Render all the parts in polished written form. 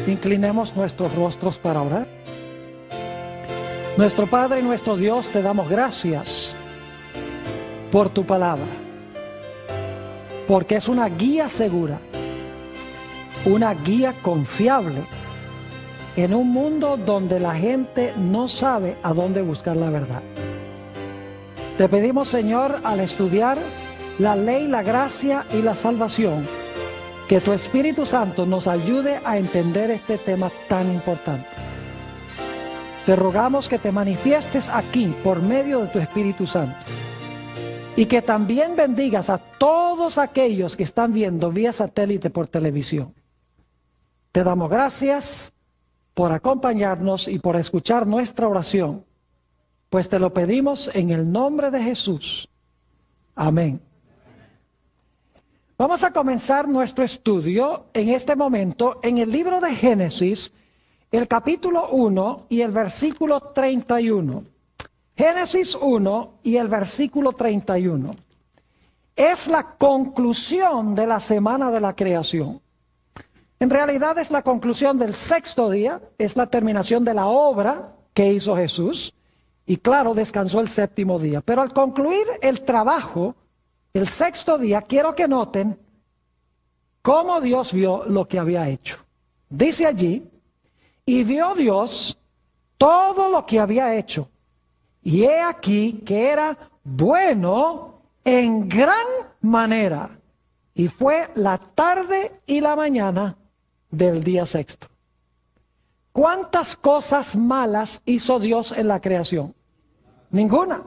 Inclinemos nuestros rostros para orar. Nuestro Padre y nuestro Dios, te damos gracias por tu palabra, porque es una guía segura, una guía confiable en un mundo donde la gente no sabe a dónde buscar la verdad. Te pedimos, Señor, al estudiar la ley, la gracia y la salvación, que tu Espíritu Santo nos ayude a entender este tema tan importante. Te rogamos que te manifiestes aquí por medio de tu Espíritu Santo y que también bendigas a todos aquellos que están viendo vía satélite por televisión. Te damos gracias por acompañarnos y por escuchar nuestra oración, pues te lo pedimos en el nombre de Jesús. Amén. Vamos a comenzar nuestro estudio en este momento en el libro de Génesis, el capítulo 1 y el versículo 31. Génesis 1 y el versículo 31. Es la conclusión de la semana de la creación. En realidad es la conclusión del sexto día, es la terminación de la obra que hizo Jesús. Y claro, descansó el séptimo día. Pero al concluir el trabajo, el sexto día, quiero que noten cómo Dios vio lo que había hecho. Dice allí, y vio Dios todo lo que había hecho. Y he aquí que era bueno en gran manera. Y fue la tarde y la mañana del día sexto. ¿Cuántas cosas malas hizo Dios en la creación? Ninguna.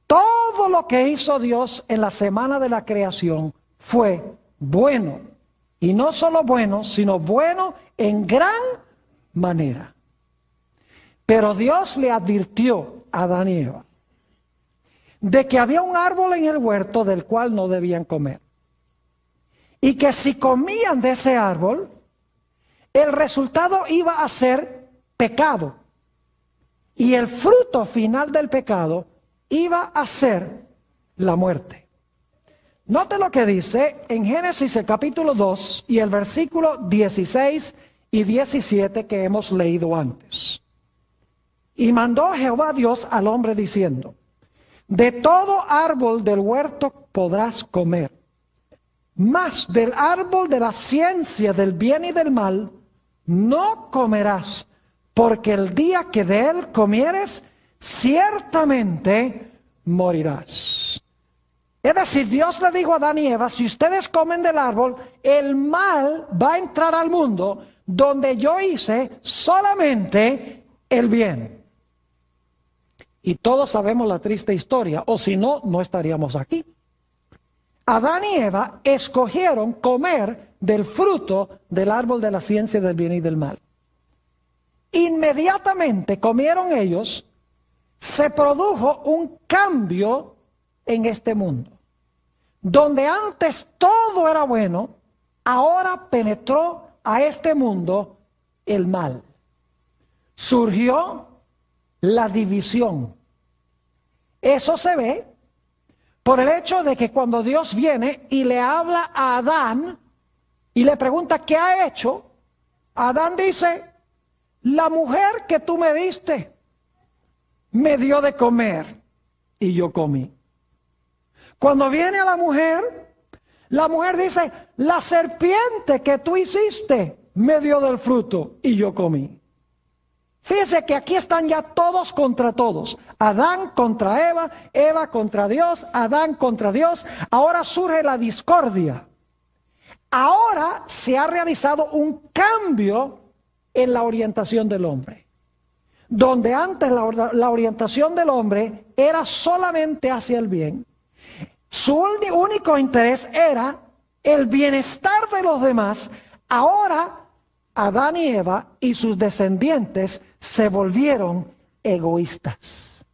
Todo lo que hizo Dios en la semana de la creación fue bueno. Y no solo bueno, sino bueno en gran manera. Pero Dios le advirtió a Adán y Eva de que había un árbol en el huerto del cual no debían comer. Y que si comían de ese árbol, el resultado iba a ser pecado. Y el fruto final del pecado iba a ser la muerte. Note lo que dice en Génesis el capítulo 2 y el versículo 16 y 17 que hemos leído antes. Y mandó Jehová Dios al hombre diciendo, de todo árbol del huerto podrás comer, mas del árbol de la ciencia del bien y del mal no comerás, porque el día que de él comieres, ciertamente morirás. Es decir, Dios le dijo a Adán y Eva, si ustedes comen del árbol, el mal va a entrar al mundo donde yo hice solamente el bien. Y todos sabemos la triste historia, o si no, no estaríamos aquí. Adán y Eva escogieron comer del fruto del árbol de la ciencia del bien y del mal. Inmediatamente comieron ellos, se produjo un cambio en este mundo. Donde antes todo era bueno, ahora penetró a este mundo el mal. Surgió la división. Eso se ve por el hecho de que cuando Dios viene y le habla a Adán y le pregunta qué ha hecho, Adán dice, la mujer que tú me diste me dio de comer y yo comí. Cuando viene a la mujer dice, la serpiente que tú hiciste me dio del fruto y yo comí. Fíjese que aquí están ya todos contra todos. Adán contra Eva, Eva contra Dios, Adán contra Dios. Ahora surge la discordia. Ahora se ha realizado un cambio en la orientación del hombre. Donde antes la orientación del hombre era solamente hacia el bien. Su único interés era el bienestar de los demás. Ahora Adán y Eva y sus descendientes se volvieron egoístas.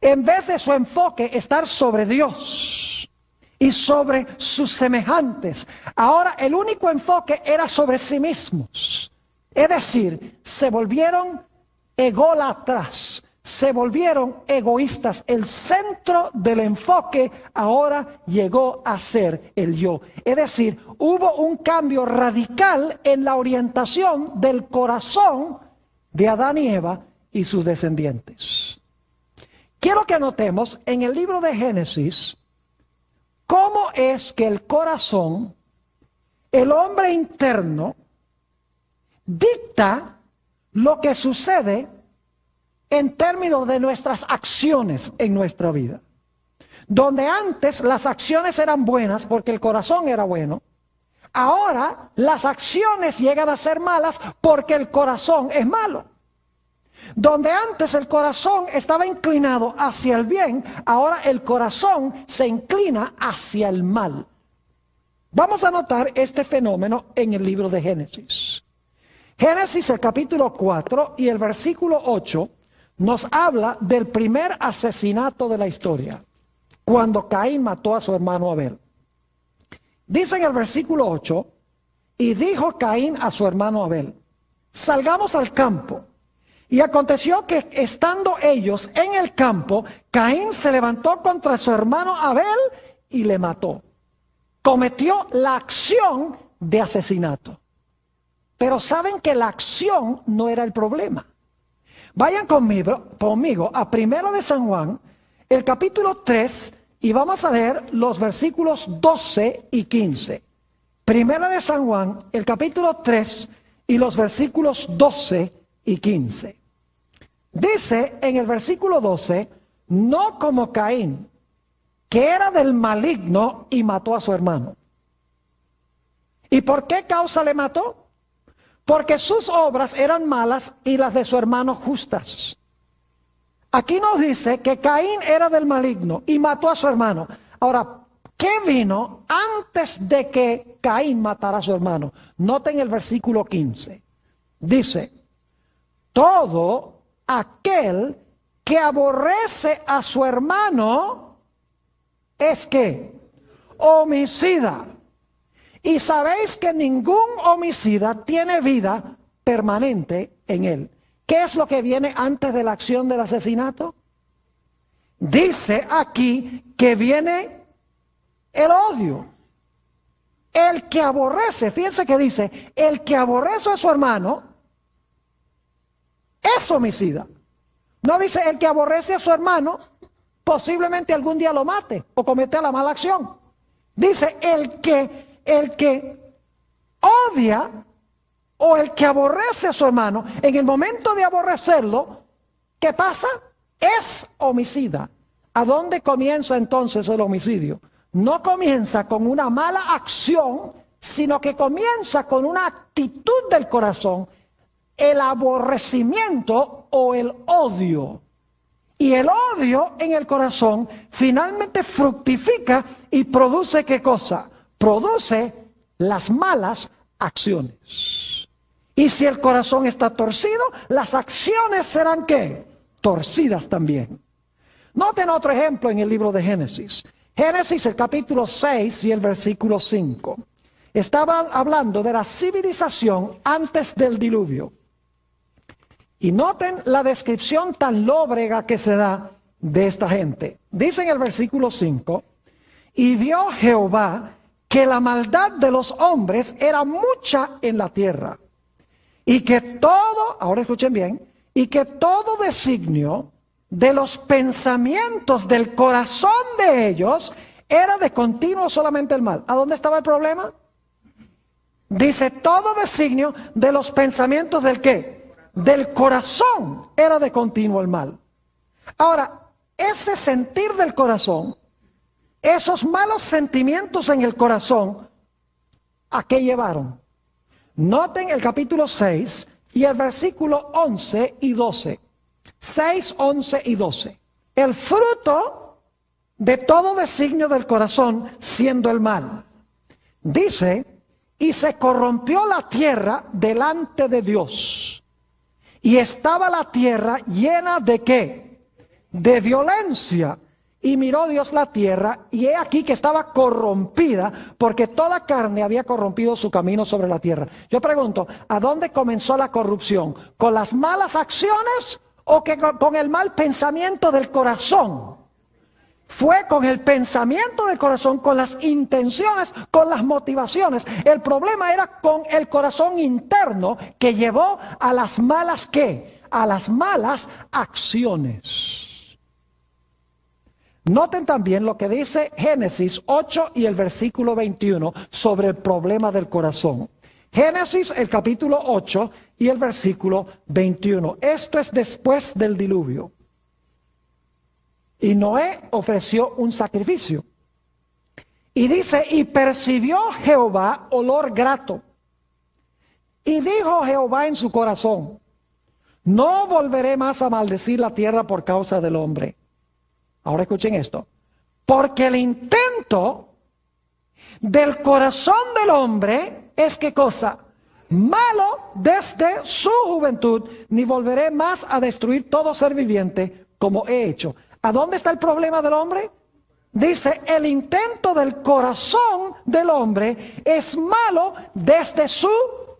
En vez de su enfoque estar sobre Dios y sobre sus semejantes, ahora el único enfoque era sobre sí mismos. Es decir, se volvieron ególatras, se volvieron egoístas. El centro del enfoque ahora llegó a ser el yo. Es decir, hubo un cambio radical en la orientación del corazón de Adán y Eva y sus descendientes. Quiero que notemos en el libro de Génesis cómo es que el corazón, el hombre interno, dicta lo que sucede en términos de nuestras acciones en nuestra vida. Donde antes las acciones eran buenas porque el corazón era bueno, ahora las acciones llegan a ser malas porque el corazón es malo. Donde antes el corazón estaba inclinado hacia el bien, ahora el corazón se inclina hacia el mal. Vamos a notar este fenómeno en el libro de Génesis. Génesis, el capítulo 4 y el versículo 8, nos habla del primer asesinato de la historia, cuando Caín mató a su hermano Abel. Dice en el versículo 8, y dijo Caín a su hermano Abel, salgamos al campo. Y aconteció que estando ellos en el campo, Caín se levantó contra su hermano Abel y le mató. Cometió la acción de asesinato. Pero saben que la acción no era el problema. Vayan conmigo a 1 de San Juan, el capítulo 3, y vamos a leer los versículos 12 y 15. 1 de San Juan, el capítulo 3, y los versículos 12 y 15. Dice en el versículo 12, no como Caín, que era del maligno y mató a su hermano. ¿Y por qué causa le mató? Porque sus obras eran malas y las de su hermano justas. Aquí nos dice que Caín era del maligno y mató a su hermano. Ahora, ¿qué vino antes de que Caín matara a su hermano? Noten el versículo 15. Dice, todo aquel que aborrece a su hermano es que homicida. Y sabéis que ningún homicida tiene vida permanente en él. ¿Qué es lo que viene antes de la acción del asesinato? Dice aquí que viene el odio. El que aborrece, fíjense que dice, el que aborrece a su hermano es homicida. No dice el que aborrece a su hermano, posiblemente algún día lo mate o cometa la mala acción. Dice el que odia o el que aborrece a su hermano, en el momento de aborrecerlo, ¿qué pasa? Es homicida. ¿A dónde comienza entonces el homicidio? No comienza con una mala acción, sino que comienza con una actitud del corazón, el aborrecimiento o el odio. Y el odio en el corazón finalmente fructifica y produce ¿qué cosa? Produce las malas acciones. Y si el corazón está torcido, las acciones serán ¿qué? Torcidas también. Noten otro ejemplo en el libro de Génesis. Génesis, el capítulo 6 y el versículo 5. Estaban hablando de la civilización antes del diluvio. Y noten la descripción tan lóbrega que se da de esta gente. Dice en el versículo 5, y vio Jehová que la maldad de los hombres era mucha en la tierra. Y que todo, ahora escuchen bien, y que todo designio de los pensamientos del corazón de ellos era de continuo solamente el mal. ¿A dónde estaba el problema? Dice, todo designio de los pensamientos del ¿qué? Del corazón era de continuo el mal. Ahora, ese sentir del corazón, esos malos sentimientos en el corazón, ¿a qué llevaron? Noten el capítulo 6 y el versículo 11 y 12. 6, 11 y 12. El fruto de todo designio del corazón siendo el mal. Dice, y se corrompió la tierra delante de Dios. Y estaba la tierra llena de ¿qué? De violencia. Y miró Dios la tierra, y he aquí que estaba corrompida, porque toda carne había corrompido su camino sobre la tierra. Yo pregunto, ¿a dónde comenzó la corrupción? ¿Con las malas acciones o que con el mal pensamiento del corazón. Fue con el pensamiento del corazón, con las intenciones, con las motivaciones. El problema era con el corazón interno que llevó a las malas ¿qué? A las malas acciones. Noten también lo que dice Génesis 8 y el versículo 21 sobre el problema del corazón. Génesis, el capítulo 8 y el versículo 21. Esto es después del diluvio. Y Noé ofreció un sacrificio. Y dice, y percibió Jehová olor grato. Y dijo Jehová en su corazón, no volveré más a maldecir la tierra por causa del hombre. Ahora escuchen esto. Porque el intento del corazón del hombre es ¿qué cosa? Malo desde su juventud, ni volveré más a destruir todo ser viviente como he hecho. ¿A dónde está el problema del hombre? Dice, el intento del corazón del hombre es malo desde su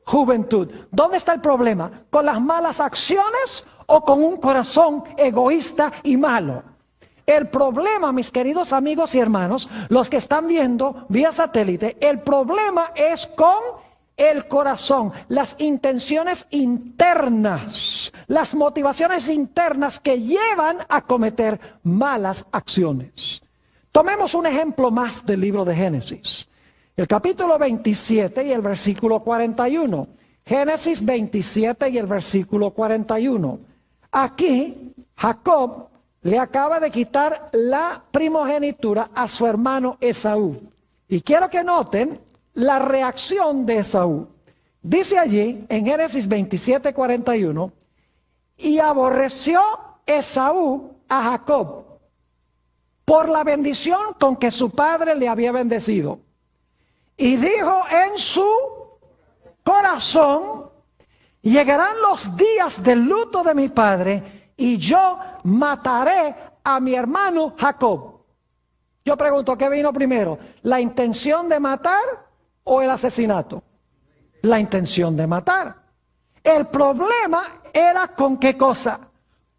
juventud. ¿Dónde está el problema? ¿Con las malas acciones o con un corazón egoísta y malo? El problema, mis queridos amigos y hermanos, los que están viendo vía satélite, el problema es con el corazón, las intenciones internas, las motivaciones internas que llevan a cometer malas acciones. Tomemos un ejemplo más del libro de Génesis. El capítulo 27 y el versículo 41. Génesis 27 y el versículo 41. Aquí Jacob le acaba de quitar la primogenitura a su hermano Esaú. Y quiero que noten la reacción de Esaú. Dice allí en Génesis 27, 41, y aborreció Esaú a Jacob por la bendición con que su padre le había bendecido. Y dijo en su corazón, llegarán los días del luto de mi padre y yo mataré a mi hermano Jacob. Yo pregunto, ¿qué vino primero? ¿La intención de matar o el asesinato? La intención de matar. El problema era con qué cosa.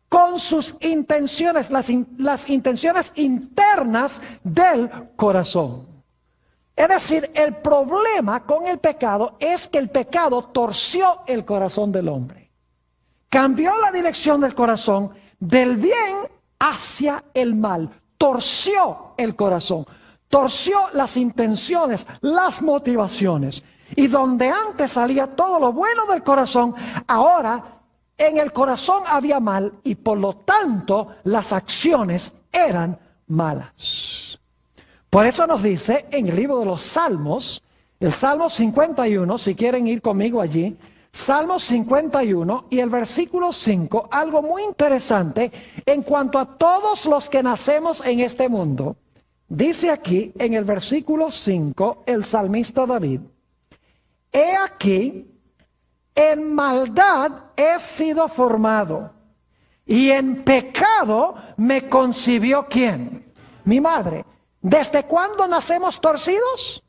Con sus intenciones, las intenciones internas del corazón. Es decir, el problema con el pecado es que el pecado torció el corazón del hombre. Cambió la dirección del corazón del bien hacia el mal. Torció el corazón. Torció las intenciones, las motivaciones. Y donde antes salía todo lo bueno del corazón, ahora en el corazón había mal y por lo tanto las acciones eran malas. Por eso nos dice en el libro de los Salmos, el Salmo 51, si quieren ir conmigo allí, Salmo 51 y el versículo 5, algo muy interesante en cuanto a todos los que nacemos en este mundo. Dice aquí en el versículo 5 el salmista David, he aquí, en maldad he sido formado, y en pecado me concibió ¿quién? Mi madre. ¿Desde cuándo nacemos torcidos?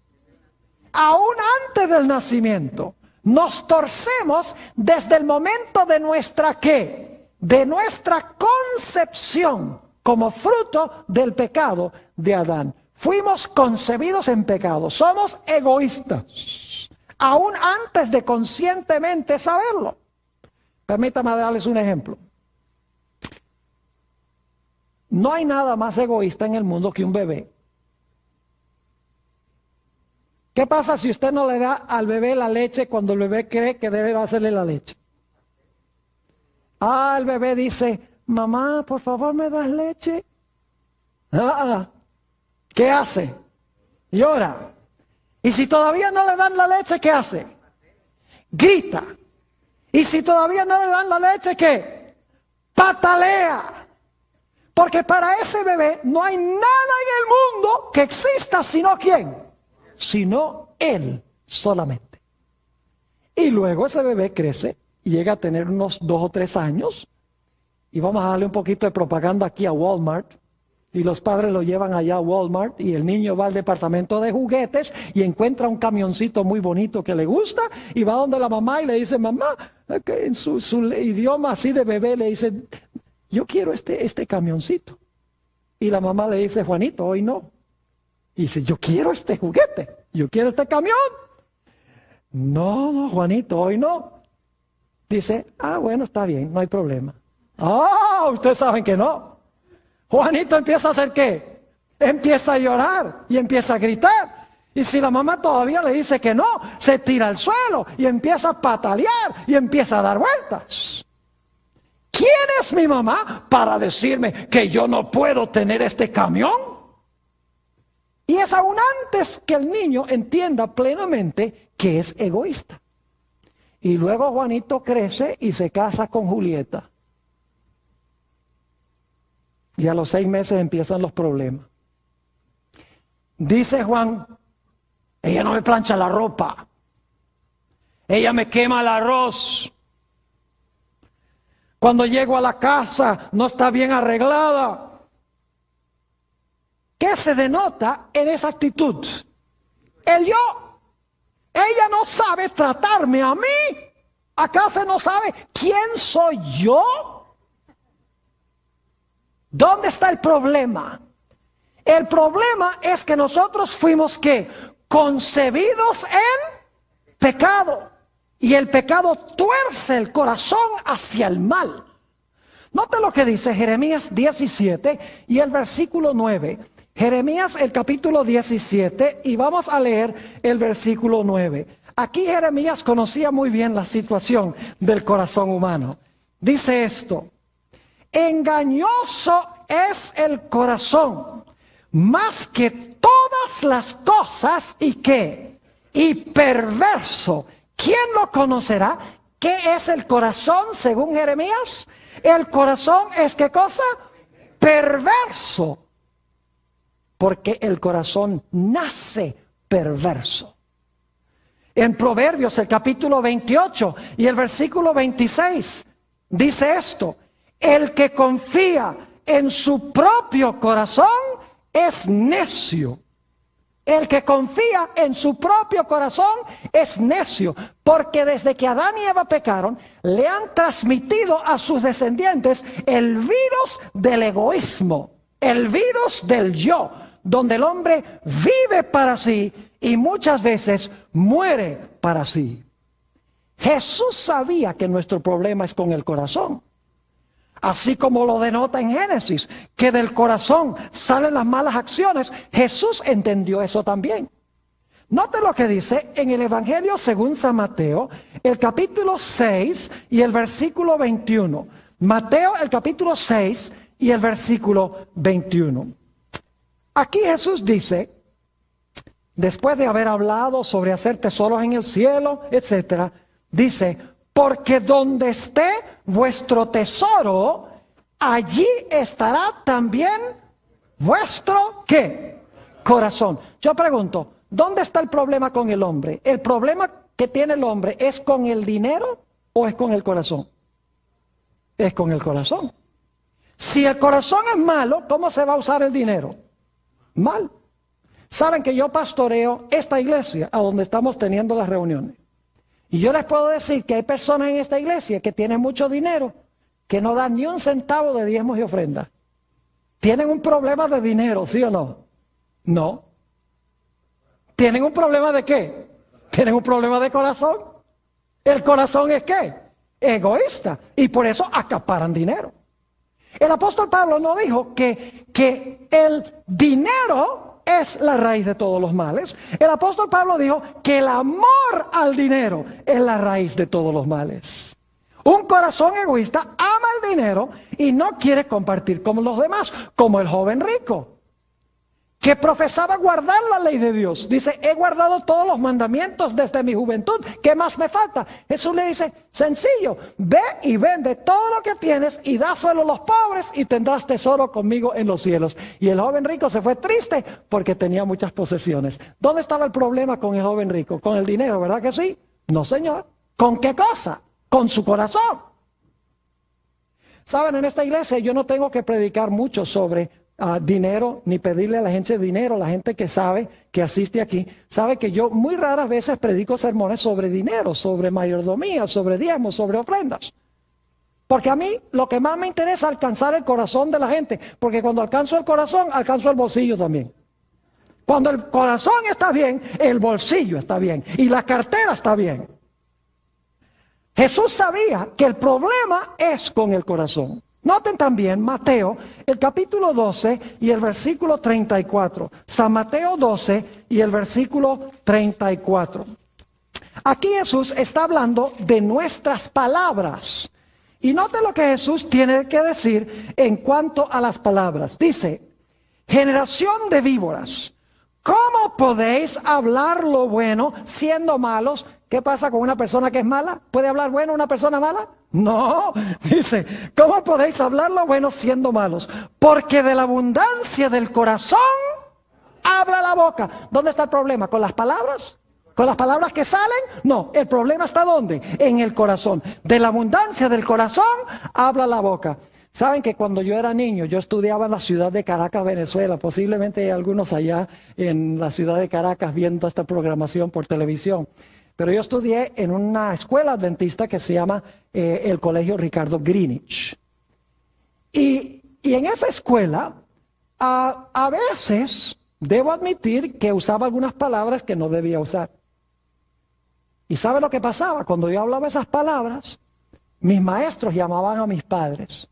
Aún antes del nacimiento. Nos torcemos desde el momento de nuestra ¿qué? De nuestra concepción como fruto del pecado de Adán. Fuimos concebidos en pecado. Somos egoístas. Aún antes de conscientemente saberlo. Permítame darles un ejemplo. No hay nada más egoísta en el mundo que un bebé. ¿Qué pasa si usted no le da al bebé la leche cuando el bebé cree que debe hacerle la leche? El bebé dice, mamá, por favor, ¿me das leche? ¿Qué hace? Llora. Y si todavía no le dan la leche, ¿qué hace? Grita. Y si todavía no le dan la leche, ¿qué? Patalea. Porque para ese bebé no hay nada en el mundo que exista sino ¿quién? Sino él solamente. Y luego ese bebé crece y llega a tener unos 2 o 3 años. Y vamos a darle un poquito de propaganda aquí a Walmart. Y los padres lo llevan allá a Walmart y el niño va al departamento de juguetes y encuentra un camioncito muy bonito que le gusta y va donde la mamá y le dice, mamá, que en su idioma así de bebé le dice, yo quiero este camioncito. Y la mamá le dice, Juanito, hoy no. Y dice, yo quiero este juguete, yo quiero este camión. No, Juanito, hoy no. Dice, bueno, está bien, no hay problema. Ustedes saben que no. Juanito empieza a hacer ¿qué? Empieza a llorar y empieza a gritar. Y si la mamá todavía le dice que no, se tira al suelo y empieza a patalear y empieza a dar vueltas. ¿Quién es mi mamá para decirme que yo no puedo tener este camión? Y es aún antes que el niño entienda plenamente que es egoísta. Y luego Juanito crece y se casa con Julieta. Y a los 6 meses empiezan los problemas. Dice Juan, ella no me plancha la ropa. Ella me quema el arroz. Cuando llego a la casa no está bien arreglada. ¿Qué se denota en esa actitud? El yo. Ella no sabe tratarme a mí. ¿Acaso no sabe quién soy yo? ¿Dónde está el problema? El problema es que nosotros fuimos ¿qué? Concebidos en pecado. Y el pecado tuerce el corazón hacia el mal. Note lo que dice Jeremías 17 y el versículo 9. Jeremías el capítulo 17 y vamos a leer el versículo 9. Aquí Jeremías conocía muy bien la situación del corazón humano. Dice esto: engañoso es el corazón, más que todas las cosas, ¿y qué? Y perverso. ¿Quién lo conocerá? ¿Qué es el corazón según Jeremías? El corazón es ¿qué cosa? Perverso. Porque el corazón nace perverso. En Proverbios, el capítulo 28 y el versículo 26, dice esto: el que confía en su propio corazón es necio. El que confía en su propio corazón es necio, porque desde que Adán y Eva pecaron, le han transmitido a sus descendientes el virus del egoísmo, el virus del yo, donde el hombre vive para sí y muchas veces muere para sí. Jesús sabía que nuestro problema es con el corazón. Así como lo denota en Génesis, que del corazón salen las malas acciones, Jesús entendió eso también. Note lo que dice en el Evangelio según San Mateo, el capítulo 6 y el versículo 21. Mateo, el capítulo 6 y el versículo 21. Aquí Jesús dice, después de haber hablado sobre hacer tesoros en el cielo, etc., dice: porque donde esté vuestro tesoro, allí estará también vuestro, ¿qué? Corazón. Yo pregunto, ¿dónde está el problema con el hombre? ¿El problema que tiene el hombre es con el dinero o es con el corazón? Es con el corazón. Si el corazón es malo, ¿cómo se va a usar el dinero? Mal. Saben que yo pastoreo esta iglesia a donde estamos teniendo las reuniones. Y yo les puedo decir que hay personas en esta iglesia que tienen mucho dinero, que no dan ni un centavo de diezmos y ofrendas. ¿Tienen un problema de dinero, sí o no? No. ¿Tienen un problema de qué? Tienen un problema de corazón. ¿El corazón es qué? Egoísta. Y por eso acaparan dinero. El apóstol Pablo no dijo que el dinero es la raíz de todos los males. El apóstol Pablo dijo que el amor al dinero es la raíz de todos los males. Un corazón egoísta ama el dinero y no quiere compartir con los demás, como el joven rico, que profesaba guardar la ley de Dios. Dice: he guardado todos los mandamientos desde mi juventud, ¿qué más me falta? Jesús le dice: sencillo, ve y vende todo lo que tienes y dáselo a los pobres y tendrás tesoro conmigo en los cielos. Y el joven rico se fue triste porque tenía muchas posesiones. ¿Dónde estaba el problema con el joven rico? Con el dinero, ¿verdad que sí? No, señor. ¿Con qué cosa? Con su corazón. Saben, en esta iglesia yo no tengo que predicar mucho sobre dinero, ni pedirle a la gente dinero. La gente que sabe, que asiste aquí, sabe que yo muy raras veces predico sermones sobre dinero, sobre mayordomía, sobre diezmos, sobre ofrendas. Porque a mí lo que más me interesa es alcanzar el corazón de la gente, porque cuando alcanzo el corazón, alcanzo el bolsillo también. Cuando el corazón está bien, el bolsillo está bien y la cartera está bien. Jesús sabía que el problema es con el corazón. Noten también Mateo, el capítulo 12 y el versículo 34. San Mateo 12 y el versículo 34. Aquí Jesús está hablando de nuestras palabras. Y noten lo que Jesús tiene que decir en cuanto a las palabras. Dice, generación de víboras, ¿cómo podéis hablar lo bueno siendo malos? ¿Qué pasa con una persona que es mala? ¿Puede hablar bueno una persona mala? No, dice, ¿cómo podéis hablar lo bueno siendo malos? Porque de la abundancia del corazón habla la boca. ¿Dónde está el problema? ¿Con las palabras? ¿Con las palabras que salen? No, el problema está ¿dónde? En el corazón. De la abundancia del corazón habla la boca. Saben que cuando yo era niño, yo estudiaba en la ciudad de Caracas, Venezuela. Posiblemente hay algunos allá en la ciudad de Caracas viendo esta programación por televisión. Pero yo estudié en una escuela adventista que se llama el Colegio Ricardo Greenwich. Y en esa escuela, a veces, debo admitir que usaba algunas palabras que no debía usar. ¿Y sabe lo que pasaba? Cuando yo hablaba esas palabras, mis maestros llamaban a mis padres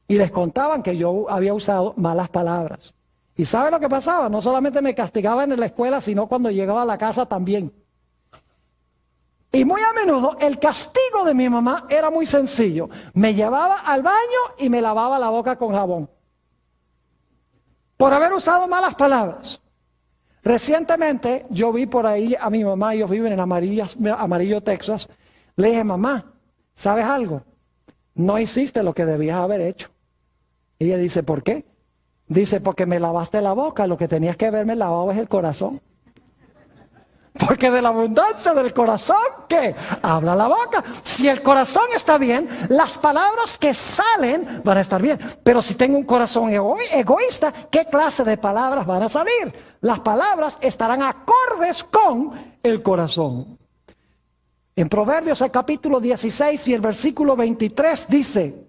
y les contaban que yo había usado malas palabras. ¿Y sabe lo que pasaba? No solamente me castigaban en la escuela, sino cuando llegaba a la casa también. Y muy a menudo el castigo de mi mamá era muy sencillo. Me llevaba al baño y me lavaba la boca con jabón. Por haber usado malas palabras. Recientemente yo vi por ahí a mi mamá, ellos viven en Amarillo, Texas. Le dije, mamá, ¿sabes algo? No hiciste lo que debías haber hecho. Y ella dice, ¿por qué? Dice, porque me lavaste la boca, lo que tenías que haberme lavado es el corazón. Porque de la abundancia del corazón, ¿qué? Habla la boca. Si el corazón está bien, las palabras que salen van a estar bien. Pero si tengo un corazón egoísta, ¿qué clase de palabras van a salir? Las palabras estarán acordes con el corazón. En Proverbios, el capítulo 16 y el versículo 23 dice,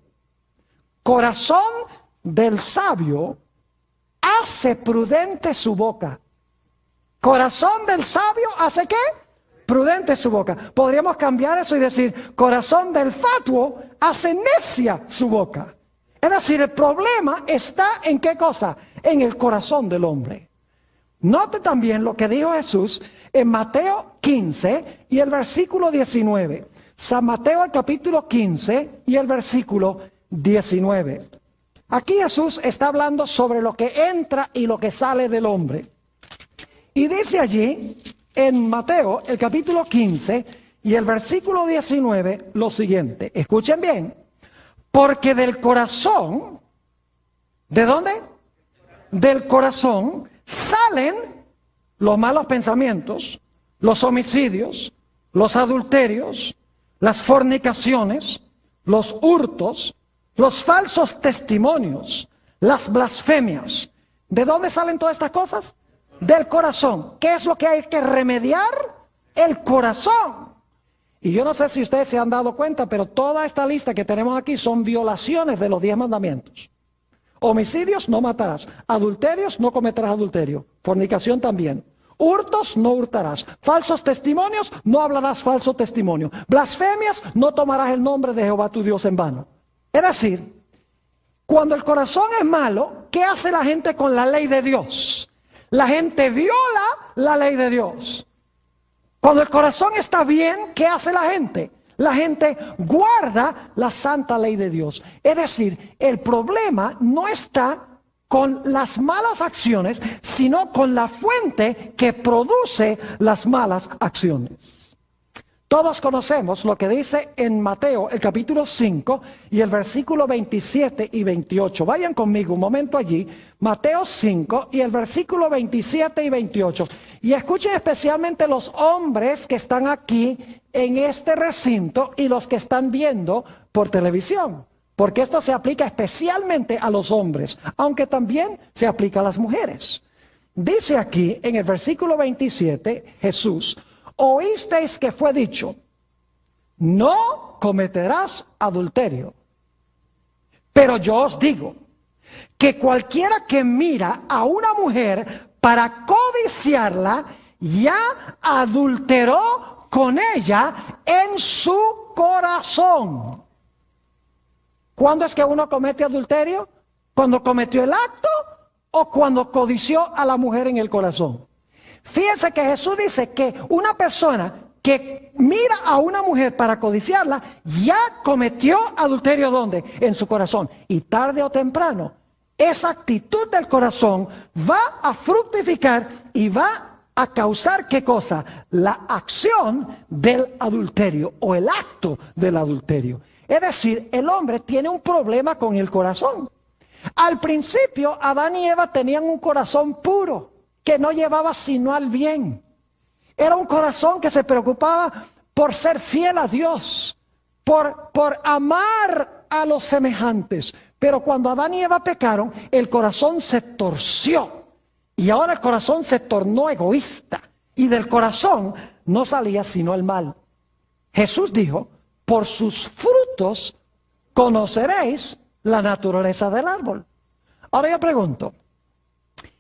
corazón del sabio hace prudente su boca. Corazón del sabio hace ¿qué? Prudente su boca. Podríamos cambiar eso y decir, corazón del fatuo hace necia su boca. Es decir, el problema está en ¿qué cosa? En el corazón del hombre. Note también lo que dijo Jesús en Mateo 15 y el versículo 19. San Mateo el capítulo 15 y el versículo 19. Aquí Jesús está hablando sobre lo que entra y lo que sale del hombre. Y dice allí, en Mateo, el capítulo 15 y el versículo 19, lo siguiente. Escuchen bien. Porque del corazón, ¿de dónde? Del corazón salen los malos pensamientos, los homicidios, los adulterios, las fornicaciones, los hurtos, los falsos testimonios, las blasfemias. ¿De dónde salen todas estas cosas? Del corazón. ¿Qué es lo que hay que remediar? El corazón. Y yo no sé si ustedes se han dado cuenta, pero toda esta lista que tenemos aquí son violaciones de los 10 mandamientos. Homicidios, no matarás. Adulterios, no cometerás adulterio. Fornicación también. Hurtos, no hurtarás. Falsos testimonios, no hablarás falso testimonio. Blasfemias, no tomarás el nombre de Jehová tu Dios en vano. Es decir, cuando el corazón es malo, ¿qué hace la gente con la ley de Dios? La gente viola la ley de Dios. Cuando el corazón está bien, ¿qué hace la gente? La gente guarda la santa ley de Dios. Es decir, el problema no está con las malas acciones, sino con la fuente que produce las malas acciones. Todos conocemos lo que dice en Mateo, el capítulo 5 y el versículo 27 y 28. Vayan conmigo un momento allí. Mateo 5 y el versículo 27 y 28. Y escuchen especialmente los hombres que están aquí en este recinto y los que están viendo por televisión. Porque esto se aplica especialmente a los hombres, aunque también se aplica a las mujeres. Dice aquí en el versículo 27, Jesús: oísteis que fue dicho, no cometerás adulterio. Pero yo os digo que cualquiera que mira a una mujer para codiciarla, ya adulteró con ella en su corazón. ¿Cuándo es que uno comete adulterio? ¿Cuando cometió el acto o cuando codició a la mujer en el corazón? Fíjense que Jesús dice que una persona que mira a una mujer para codiciarla, ya cometió adulterio ¿dónde? En su corazón. Y tarde o temprano, esa actitud del corazón va a fructificar y va a causar ¿qué cosa? La acción del adulterio o el acto del adulterio. Es decir, el hombre tiene un problema con el corazón. Al principio, Adán y Eva tenían un corazón puro, que no llevaba sino al bien. Era un corazón que se preocupaba por ser fiel a Dios, por amar a los semejantes. Pero cuando Adán y Eva pecaron, el corazón se torció. Y ahora el corazón se tornó egoísta. Y del corazón no salía sino el mal. Jesús dijo, por sus frutos conoceréis la naturaleza del árbol. Ahora yo pregunto,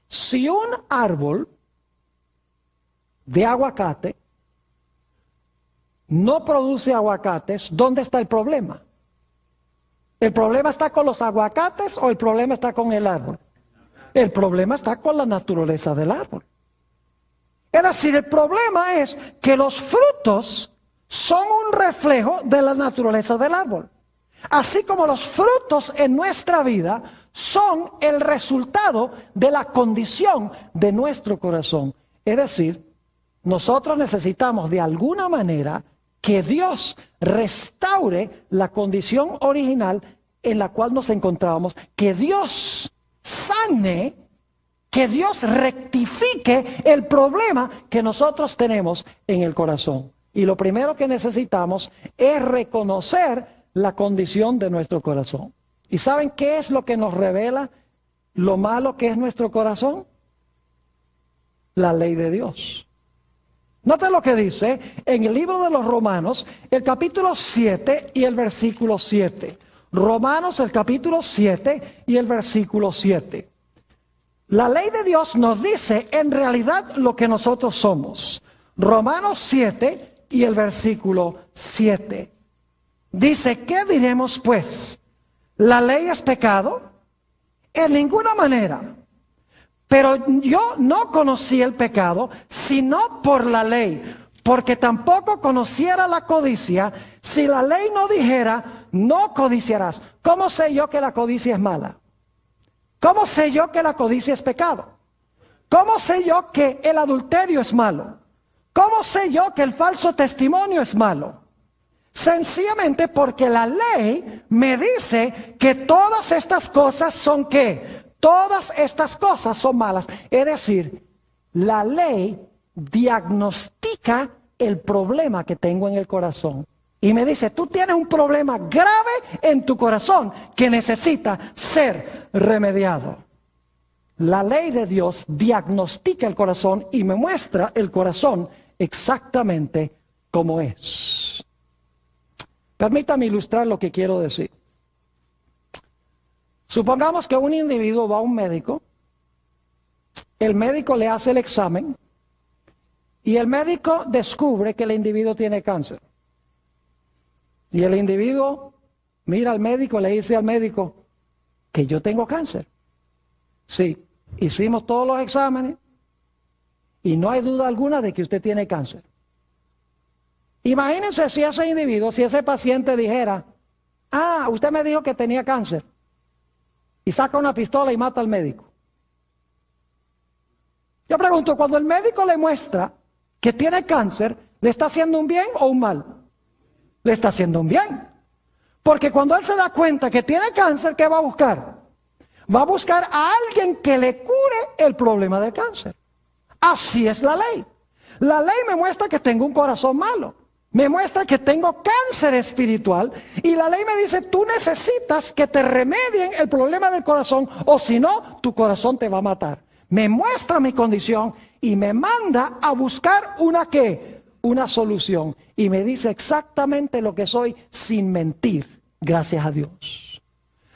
si un árbol de aguacate no produce aguacates, ¿dónde está el problema? ¿El problema está con los aguacates o el problema está con el árbol? El problema está con la naturaleza del árbol. Es decir, el problema es que los frutos son un reflejo de la naturaleza del árbol. Así como los frutos en nuestra vida son el resultado de la condición de nuestro corazón. Es decir, nosotros necesitamos de alguna manera que Dios restaure la condición original en la cual nos encontrábamos, que Dios sane, que Dios rectifique el problema que nosotros tenemos en el corazón. Y lo primero que necesitamos es reconocer la condición de nuestro corazón. ¿Y saben qué es lo que nos revela lo malo que es nuestro corazón? La ley de Dios. Noten lo que dice en el libro de los Romanos, el capítulo 7 y el versículo 7. Romanos, el capítulo 7 y el versículo 7. La ley de Dios nos dice en realidad lo que nosotros somos. Romanos 7 y el versículo 7. Dice, ¿qué diremos pues? ¿La ley es pecado? En ninguna manera. Pero yo no conocí el pecado, sino por la ley, porque tampoco conociera la codicia, si la ley no dijera, no codiciarás. ¿Cómo sé yo que la codicia es mala? ¿Cómo sé yo que la codicia es pecado? ¿Cómo sé yo que el adulterio es malo? ¿Cómo sé yo que el falso testimonio es malo? Sencillamente porque la ley me dice que todas estas cosas son ¿qué? Todas estas cosas son malas. Es decir, la ley diagnostica el problema que tengo en el corazón. Y me dice, tú tienes un problema grave en tu corazón que necesita ser remediado. La ley de Dios diagnostica el corazón y me muestra el corazón exactamente como es. Permítame ilustrar lo que quiero decir. Supongamos que un individuo va a un médico, el médico le hace el examen y el médico descubre que el individuo tiene cáncer. Y el individuo mira al médico y le dice al médico que yo tengo cáncer. Sí, hicimos todos los exámenes y no hay duda alguna de que usted tiene cáncer. Imagínense si ese individuo, si ese paciente dijera, ah, usted me dijo que tenía cáncer. Y saca una pistola y mata al médico. Yo pregunto, cuando el médico le muestra que tiene cáncer, ¿le está haciendo un bien o un mal? Le está haciendo un bien. Porque cuando él se da cuenta que tiene cáncer, ¿qué va a buscar? Va a buscar a alguien que le cure el problema del cáncer. Así es la ley. La ley me muestra que tengo un corazón malo. Me muestra que tengo cáncer espiritual y la ley me dice, tú necesitas que te remedien el problema del corazón o si no, tu corazón te va a matar. Me muestra mi condición y me manda a buscar una ¿qué? Una solución. Y me dice exactamente lo que soy sin mentir, gracias a Dios.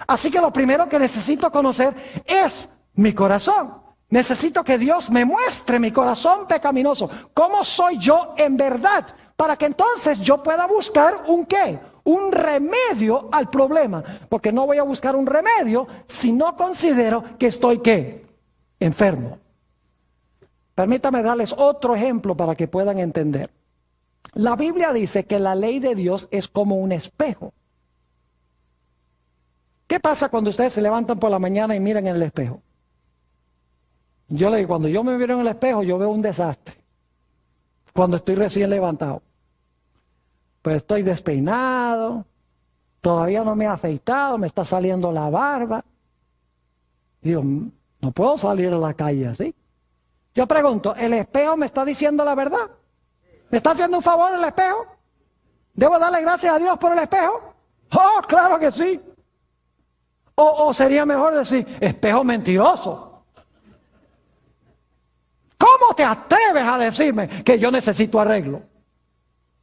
Así que lo primero que necesito conocer es mi corazón. Necesito que Dios me muestre mi corazón pecaminoso. ¿Cómo soy yo en verdad? Para que entonces yo pueda buscar un ¿qué? Un remedio al problema. Porque no voy a buscar un remedio si no considero que estoy ¿qué? Enfermo. Permítame darles otro ejemplo para que puedan entender. La Biblia dice que la ley de Dios es como un espejo. ¿Qué pasa cuando ustedes se levantan por la mañana y miran en el espejo? Yo le digo, cuando yo me miro en el espejo, yo veo un desastre. Cuando estoy recién levantado. Pues estoy despeinado, todavía no me he afeitado, me está saliendo la barba. Digo, no puedo salir a la calle así. Yo pregunto, ¿el espejo me está diciendo la verdad? ¿Me está haciendo un favor el espejo? ¿Debo darle gracias a Dios por el espejo? ¡Oh, claro que sí! O sería mejor decir, espejo mentiroso. ¿Cómo te atreves a decirme que yo necesito arreglo?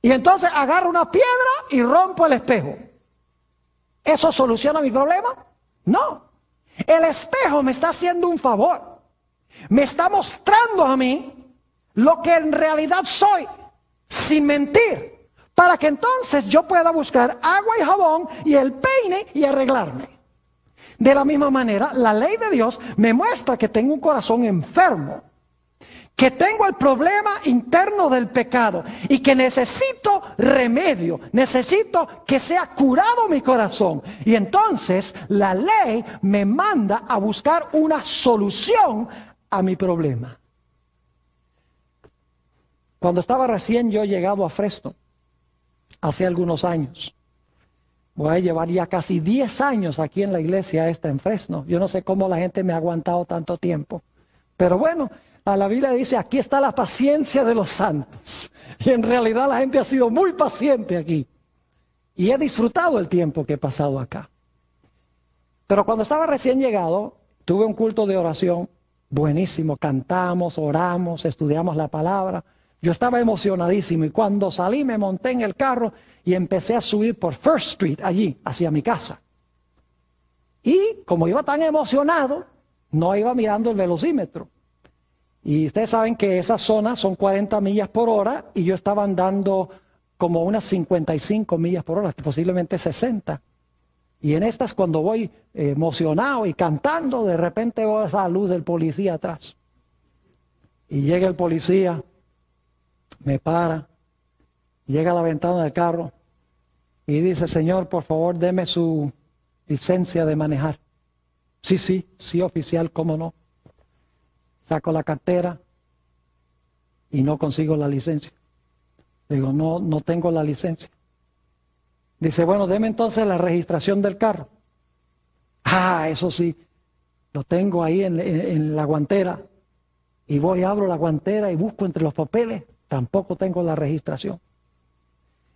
Y entonces agarro una piedra y rompo el espejo. ¿Eso soluciona mi problema? No. El espejo me está haciendo un favor. Me está mostrando a mí lo que en realidad soy, sin mentir, para que entonces yo pueda buscar agua y jabón y el peine y arreglarme. De la misma manera, la ley de Dios me muestra que tengo un corazón enfermo, que tengo el problema interno del pecado y que necesito remedio, necesito que sea curado mi corazón. Y entonces la ley me manda a buscar una solución a mi problema. Cuando estaba recién yo llegado a Fresno, hace algunos años, voy a llevar ya casi 10 años aquí en la iglesia esta en Fresno. Yo no sé cómo la gente me ha aguantado tanto tiempo. Pero bueno, a la Biblia dice, aquí está la paciencia de los santos. Y en realidad la gente ha sido muy paciente aquí. Y he disfrutado el tiempo que he pasado acá. Pero cuando estaba recién llegado, tuve un culto de oración buenísimo. Cantamos, oramos, estudiamos la palabra. Yo estaba emocionadísimo y cuando salí me monté en el carro y empecé a subir por First Street allí, hacia mi casa. Y como iba tan emocionado, no iba mirando el velocímetro. Y ustedes saben que esas zonas son 40 millas por hora y yo estaba andando como unas 55 millas por hora, posiblemente 60. Y en estas cuando voy emocionado y cantando, de repente veo esa luz del policía atrás. Y llega el policía, me para, llega a la ventana del carro y dice, señor, por favor, deme su licencia de manejar. Sí, oficial, cómo no. Saco la cartera y no consigo la licencia. Digo, no tengo la licencia. Dice, bueno, deme entonces la registración del carro. Ah, eso sí, lo tengo ahí en la guantera. Y voy, abro la guantera y busco entre los papeles. Tampoco tengo la registración.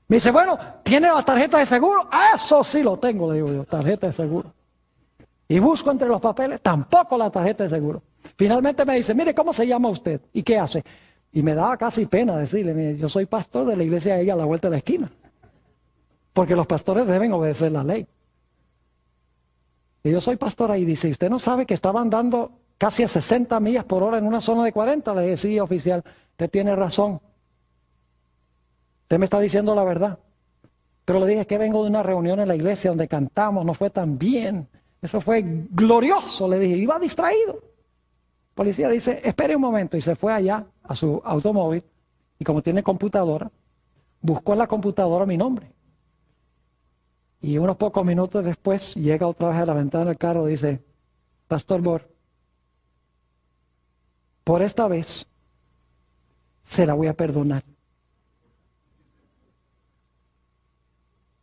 Me dice, bueno, ¿tiene la tarjeta de seguro? Ah, eso sí lo tengo, le digo yo, tarjeta de seguro. Y busco entre los papeles, tampoco la tarjeta de seguro. Finalmente me dice, mire, ¿cómo se llama usted? ¿Y qué hace? Y me daba casi pena decirle, mire, yo soy pastor de la iglesia de ella a la vuelta de la esquina. Porque los pastores deben obedecer la ley. Y yo soy pastor ahí, dice, ¿usted no sabe que estaba andando casi a 60 millas por hora en una zona de 40? Le dije, sí, oficial, usted tiene razón. Usted me está diciendo la verdad. Pero le dije que vengo de una reunión en la iglesia donde cantamos, no fue tan bien. Eso fue glorioso, le dije, iba distraído. El policía dice, espere un momento, y se fue allá a su automóvil, y como tiene computadora, buscó en la computadora mi nombre. Y unos pocos minutos después, llega otra vez a la ventana del carro y dice, Pastor Bor, por esta vez, se la voy a perdonar.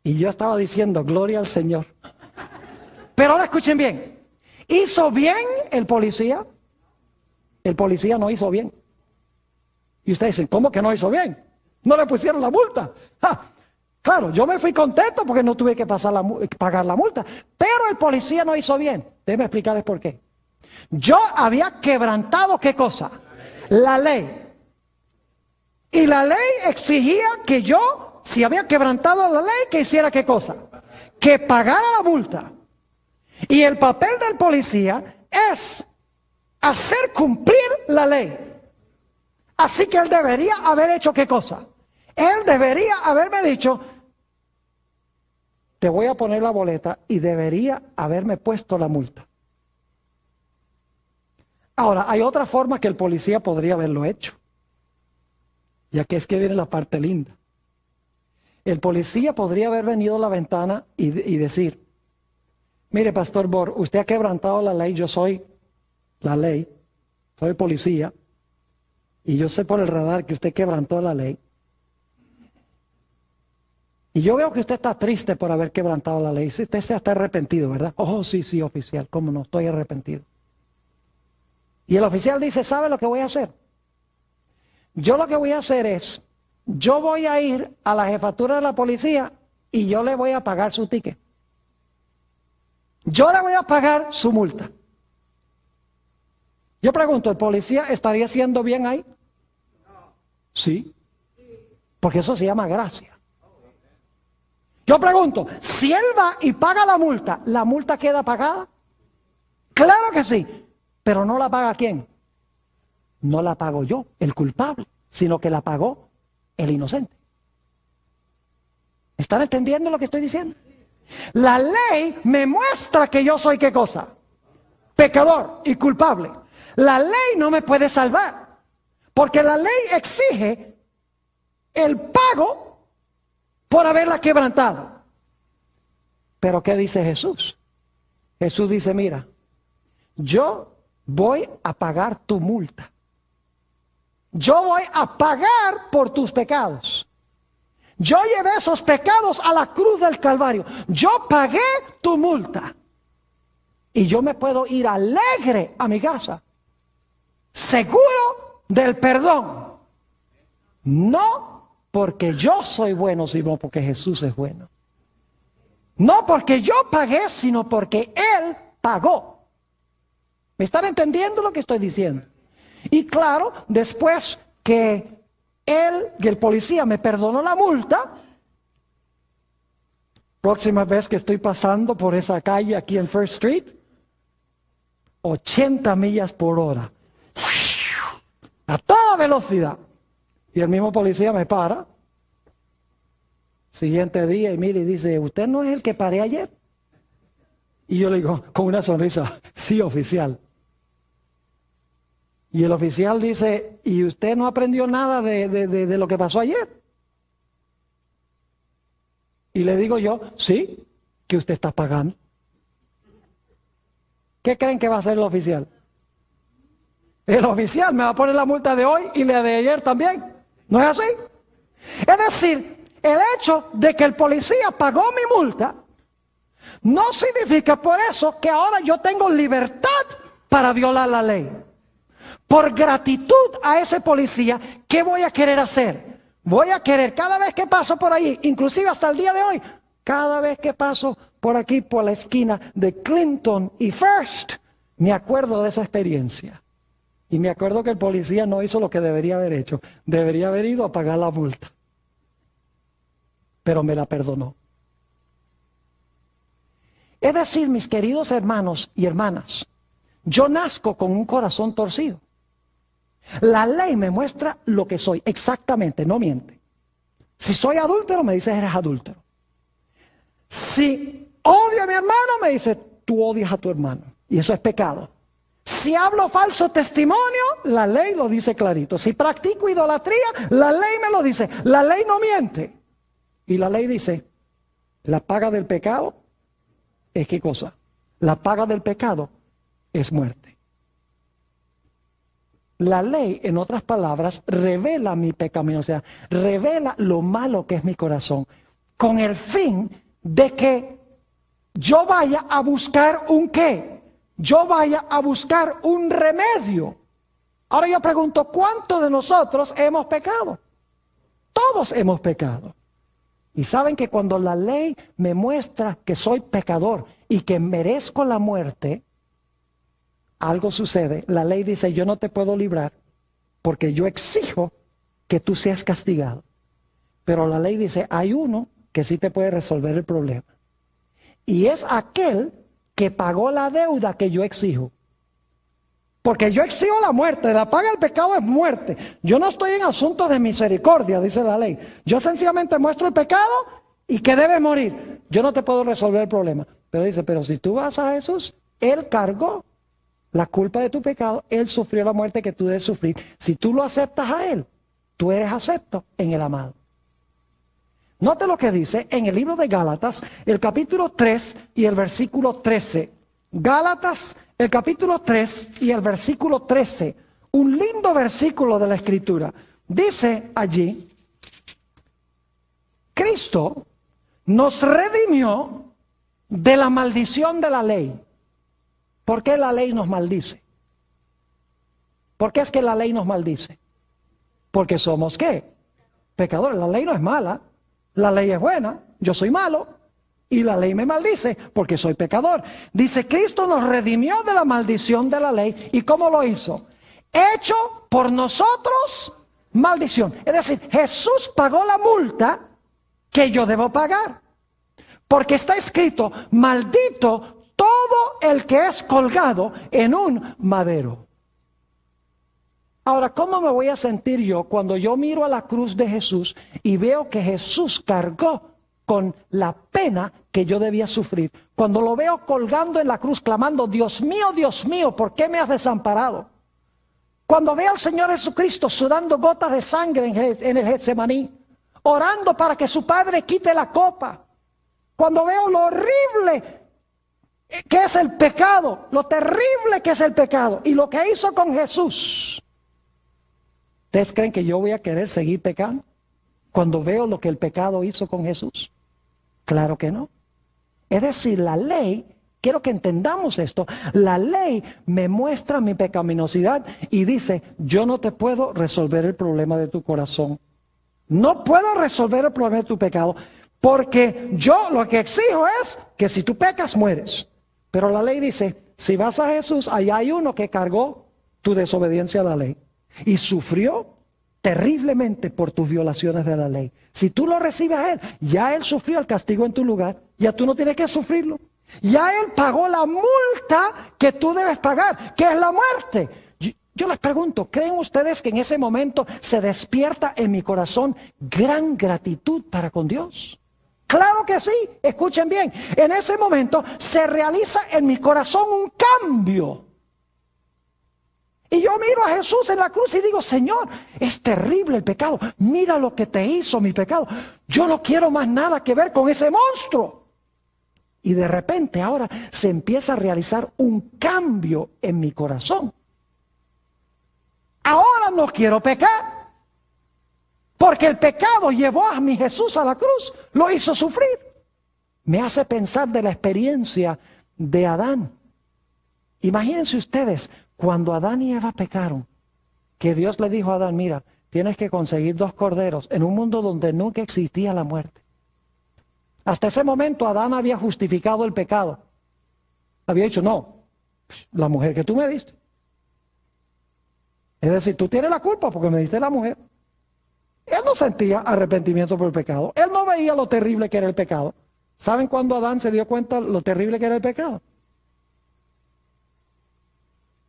Y yo estaba diciendo, gloria al Señor. Pero ahora escuchen bien, ¿hizo bien el policía? El policía no hizo bien. Y ustedes dicen, ¿cómo que no hizo bien? No le pusieron la multa. Claro, yo me fui contento porque no tuve que pagar la multa. Pero el policía no hizo bien. Déjenme explicarles por qué. Yo había quebrantado, ¿qué cosa? La ley. Y la ley exigía que yo, si había quebrantado la ley, que hiciera ¿qué cosa? Que pagara la multa. Y el papel del policía es hacer cumplir la ley. Así que él debería haber hecho ¿qué cosa? Él debería haberme dicho, te voy a poner la boleta, y debería haberme puesto la multa. Ahora, hay otra forma que el policía podría haberlo hecho. Y aquí es que viene la parte linda. El policía podría haber venido a la ventana y decir, mire, Pastor Bor, usted ha quebrantado la ley, yo soy la ley, soy policía, y yo sé por el radar que usted quebrantó la ley. Y yo veo que usted está triste por haber quebrantado la ley. Usted está arrepentido, ¿verdad? Oh, sí, oficial, cómo no, estoy arrepentido. Y el oficial dice, ¿sabe lo que voy a hacer? Yo lo que voy a hacer es, yo voy a ir a la jefatura de la policía y yo le voy a pagar su ticket. Yo le voy a pagar su multa. Yo pregunto, ¿el policía estaría haciendo bien ahí? Sí. Porque eso se llama gracia. Yo pregunto, si él va y paga la multa queda pagada. Claro que sí, pero no la paga ¿quién? No la pago yo, el culpable, sino que la pagó el inocente. ¿Están entendiendo lo que estoy diciendo? La ley me muestra que yo soy ¿qué cosa? Pecador y culpable. La ley no me puede salvar, porque la ley exige el pago por haberla quebrantado. Pero ¿qué dice Jesús? Jesús dice, mira, yo voy a pagar tu multa. Yo voy a pagar por tus pecados. Yo llevé esos pecados a la cruz del Calvario. Yo pagué tu multa. Y yo me puedo ir alegre a mi casa, seguro del perdón. No porque yo soy bueno, sino porque Jesús es bueno. No porque yo pagué, sino porque Él pagó. ¿Me están entendiendo lo que estoy diciendo? Y claro, después que el policía me perdonó la multa, próxima vez que estoy pasando por esa calle aquí en First Street, 80 millas por hora, a toda velocidad. Y el mismo policía me para, siguiente día, y mira y dice, ¿usted no es el que paré ayer? Y yo le digo, con una sonrisa, sí, oficial. Y el oficial dice, ¿y usted no aprendió nada de lo que pasó ayer? Y le digo yo, sí, que usted está pagando. ¿Qué creen que va a hacer el oficial? El oficial me va a poner la multa de hoy y la de ayer también. ¿No es así? Es decir, el hecho de que el policía pagó mi multa no significa por eso que ahora yo tengo libertad para violar la ley. Por gratitud a ese policía, ¿qué voy a querer hacer? Voy a querer cada vez que paso por ahí, inclusive hasta el día de hoy, cada vez que paso por aquí, por la esquina de Clinton y First, me acuerdo de esa experiencia. Y me acuerdo que el policía no hizo lo que debería haber hecho. Debería haber ido a pagar la multa. Pero me la perdonó. Es decir, mis queridos hermanos y hermanas, yo nazco con un corazón torcido. La ley me muestra lo que soy, exactamente, no miente. Si soy adúltero, me dice, eres adúltero. Si odio a mi hermano, me dice, tú odias a tu hermano. Y eso es pecado. Si hablo falso testimonio, la ley lo dice clarito. Si practico idolatría, la ley me lo dice. La ley no miente. Y la ley dice, la paga del pecado es ¿qué cosa? La paga del pecado es muerte. La ley, en otras palabras, revela mi pecaminosidad, revela lo malo que es mi corazón, con el fin de que yo vaya a buscar un qué, yo vaya a buscar un remedio. Ahora yo pregunto, ¿cuántos de nosotros hemos pecado? Todos hemos pecado. Y saben que cuando la ley me muestra que soy pecador y que merezco la muerte, algo sucede. La ley dice, yo no te puedo librar porque yo exijo que tú seas castigado. Pero la ley dice, hay uno que sí te puede resolver el problema. Y es aquel que pagó la deuda que yo exijo. Porque yo exijo la muerte, la paga del pecado es muerte. Yo no estoy en asuntos de misericordia, dice la ley. Yo sencillamente muestro el pecado y que debe morir. Yo no te puedo resolver el problema. Pero dice, pero si tú vas a Jesús, Él cargó la culpa de tu pecado, Él sufrió la muerte que tú debes sufrir. Si tú lo aceptas a Él, tú eres acepto en el amado. Note lo que dice en el libro de Gálatas, el capítulo 3 y el versículo 13. Gálatas, el capítulo 3 y el versículo 13. Un lindo versículo de la Escritura. Dice allí, Cristo nos redimió de la maldición de la ley. ¿Por qué la ley nos maldice? ¿Por qué es que la ley nos maldice? Porque somos ¿qué? Pecadores. La ley no es mala. La ley es buena, yo soy malo y la ley me maldice porque soy pecador. Dice, Cristo nos redimió de la maldición de la ley. ¿Y cómo lo hizo? Hecho por nosotros maldición. Es decir, Jesús pagó la multa que yo debo pagar. Porque está escrito, maldito todo el que es colgado en un madero. Ahora, ¿cómo me voy a sentir yo cuando yo miro a la cruz de Jesús y veo que Jesús cargó con la pena que yo debía sufrir? Cuando lo veo colgando en la cruz clamando, Dios mío, ¿por qué me has desamparado? Cuando veo al Señor Jesucristo sudando gotas de sangre en el Getsemaní, orando para que su Padre quite la copa. Cuando veo lo horrible que es el pecado, lo terrible que es el pecado y lo que hizo con Jesús. ¿Ustedes creen que yo voy a querer seguir pecando cuando veo lo que el pecado hizo con Jesús? Claro que no. Es decir, la ley, quiero que entendamos esto, la ley me muestra mi pecaminosidad y dice, yo no te puedo resolver el problema de tu corazón. No puedo resolver el problema de tu pecado porque yo lo que exijo es que si tú pecas, mueres. Pero la ley dice, si vas a Jesús, allá hay uno que cargó tu desobediencia a la ley. Y sufrió terriblemente por tus violaciones de la ley. Si tú lo recibes a Él, ya Él sufrió el castigo en tu lugar, ya tú no tienes que sufrirlo. Ya Él pagó la multa que tú debes pagar, que es la muerte. Yo les pregunto, ¿creen ustedes que en ese momento se despierta en mi corazón gran gratitud para con Dios? Claro que sí, escuchen bien, en ese momento se realiza en mi corazón un cambio. Y yo miro a Jesús en la cruz y digo, Señor, es terrible el pecado. Mira lo que te hizo mi pecado. Yo no quiero más nada que ver con ese monstruo. Y de repente ahora se empieza a realizar un cambio en mi corazón. Ahora no quiero pecar. Porque el pecado llevó a mi Jesús a la cruz. Lo hizo sufrir. Me hace pensar de la experiencia de Adán. Imagínense ustedes, cuando Adán y Eva pecaron, que Dios le dijo a Adán, mira, tienes que conseguir 2 corderos en un mundo donde nunca existía la muerte. Hasta ese momento Adán había justificado el pecado. Había dicho, no, la mujer que tú me diste. Es decir, tú tienes la culpa porque me diste la mujer. Él no sentía arrepentimiento por el pecado. Él no veía lo terrible que era el pecado. ¿Saben cuándo Adán se dio cuenta lo terrible que era el pecado?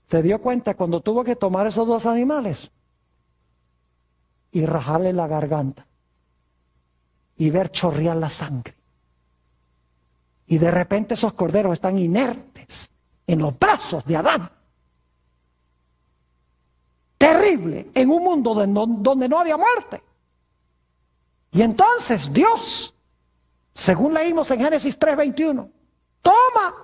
Se dio cuenta cuando tuvo que tomar esos 2 animales y rajarle la garganta y ver chorrear la sangre. Y de repente esos corderos están inertes en los brazos de Adán. Terrible, en un mundo donde no había muerte. Y entonces Dios, según leímos en Génesis 3:21, toma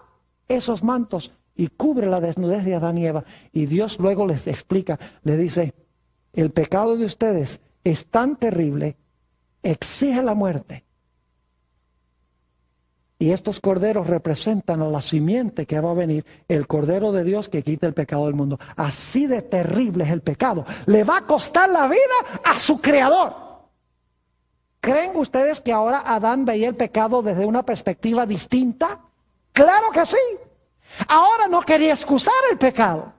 esos mantos y cubre la desnudez de Adán y Eva. Y Dios luego les explica, le dice, el pecado de ustedes es tan terrible, exige la muerte. Y estos corderos representan a la simiente que va a venir, el Cordero de Dios que quita el pecado del mundo. Así de terrible es el pecado. Le va a costar la vida a su Creador. ¿Creen ustedes que ahora Adán veía el pecado desde una perspectiva distinta? ¡Claro que sí! Ahora no quería excusar el pecado,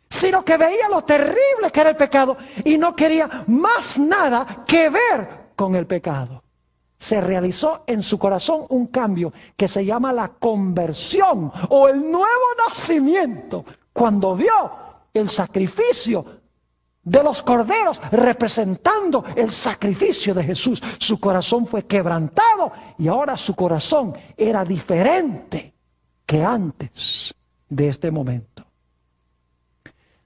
sino que veía lo terrible que era el pecado y no quería más nada que ver con el pecado. se realizó en su corazón un cambio que se llama la conversión o el nuevo nacimiento. Cuando vio el sacrificio de los corderos representando el sacrificio de Jesús, su corazón fue quebrantado y ahora su corazón era diferente que antes de este momento.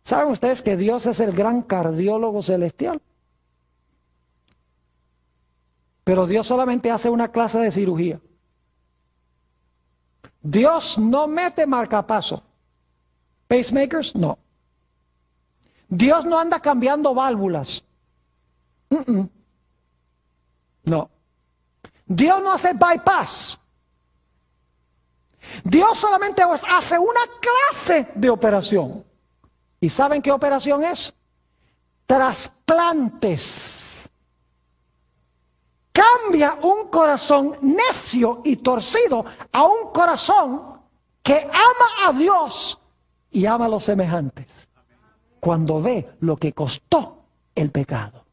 ¿Saben ustedes que Dios es el gran cardiólogo celestial? Pero Dios solamente hace una clase de cirugía. Dios no mete marcapaso. Pacemakers, no. Dios no anda cambiando válvulas. No. Dios no hace bypass. Dios solamente hace una clase de operación. ¿Y saben qué operación es? Trasplantes. Cambia un corazón necio y torcido a un corazón que ama a Dios y ama a los semejantes. Cuando ve lo que costó el pecado.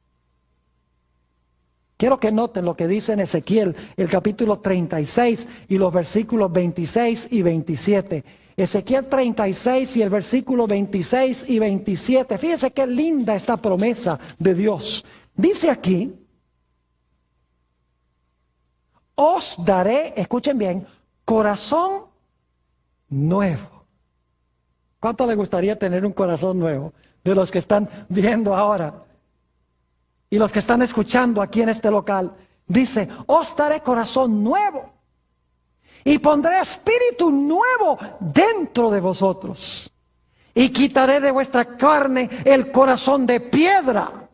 Quiero que noten lo que dice en Ezequiel, el capítulo 36 y los versículos 26 y 27. Ezequiel 36 y el versículo 26 y 27. Fíjense qué linda esta promesa de Dios. Dice aquí, os daré, escuchen bien, corazón nuevo. ¿Cuánto le gustaría tener un corazón nuevo? De los que están viendo ahora y los que están escuchando aquí en este local. Dice, os daré corazón nuevo y pondré espíritu nuevo dentro de vosotros. Y quitaré de vuestra carne el corazón de piedra.